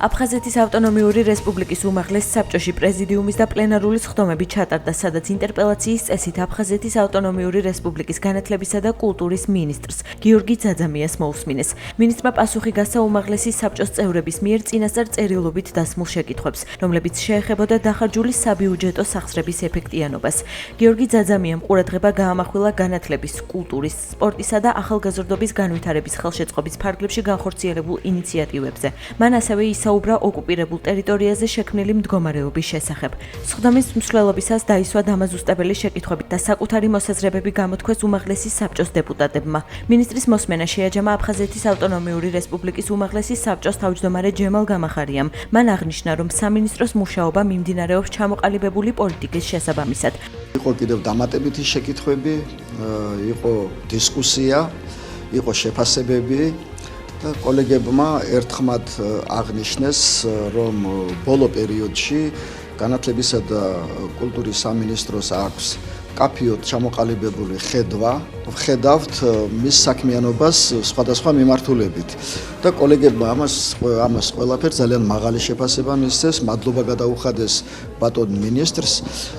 აფხაზეთის ავტონომიური რესპუბლიკის უმაღლეს საბჭოში პრეზიდიუმის და პლენარული სხდომები ჩატარდა, სადაც ინტერპელაციის წესით აფხაზეთის ავტონომიური რესპუბლიკის განათლებისა და კულტურის მინისტრს გიორგი ძაძამიას მოусმინეს. მინისტრმა პასუხი გასცა უმაღლესი საბჭოს წევრების მიერ წინასწარ წერილობით დასმულ შეკითხვებს, რომლებიც შეეხებოდა დახარჯული საბიუჯეტო სახსრების ეფექტიანობას. გიორგი ძაძამიამ ყურადღება გაამახვილა განათლების, კულტურის, სპორტისა და ახალგაზრდობის განვითარების ხელშეწყობის ფარგლებში განხორციელებულ ინიციატივებზე. მან ასევე ისაუბრა ოკუპირებულ ტერიტორიაზე შექმნილი მდგომარეობის შესახებ. სხდომის მსვლელობისას დაისვა დამაზუსტებელი შეკითხვებით და საკუთარი მოსაზრებები გამოთქვეს უმაღლესი საბჭოს დეპუტატებმა. მინისტრის მოსმენა შეაჯამა აფხაზეთის ავტონომიური რესპუბლიკის უმაღლესი საბჭოს თავმჯდომარე ჯემალ გამახარიამ. მან აღნიშნა, რომ სამინისტროს მუშაობა მიმდინარეობს ჩამოყალიბებული პოლიტიკის შესაბამისად. იყო კიდევ დამატებითი შეკითხვები, იყო დისკუსია, იყო შეფასებები. კოლეგებმა ერთხმად აღნიშნეს, რომ ბოლო პერიოდში განათლებისა და კულტურის სამინისტროს აქვს კაფიოდ ჩამოყალიბებული ხედვა, ვხედავთ მის საქმიანობას სხვადასხვა მიმართულებით. და კოლეგებმა ამას ყველაფერს ძალიან მაღალი შეფასება მისცეს, მადლობა გადაუხადეს ბატონ მინისტრს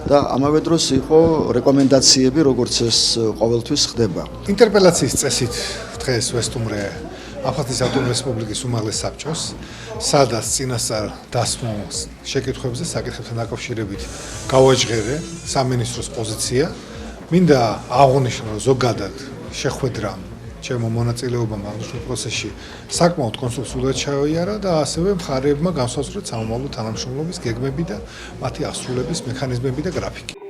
და ამავე დროს იყო რეკომენდაციები, როგორც ეს ყოველთვის ხდება. ინტერპელაციის წესით დღეს ვესტუმრე აფხაზეთის ავტონომიური რესპუბლიკის უმაღლეს საბჭოს, სადაც წინასწარ დასმულ შეკითხვებზე საკითხებთან დაკავშირებით გავაჟღერე სამინისტროს პოზიცია. მინდა აღვნიშნო, რომ ზოგადად შეხვედრამ ჩემო მონაწილეობამ აღნიშნულ პროცესში საკმაოდ კონსტრუქციულად ჩაიარა და ასევე მხარეებმა განსაზღვრეს სამომავლო თანამშრომლობის გეგმები და მათი ასრულების მექანიზმები და გრაფიკი.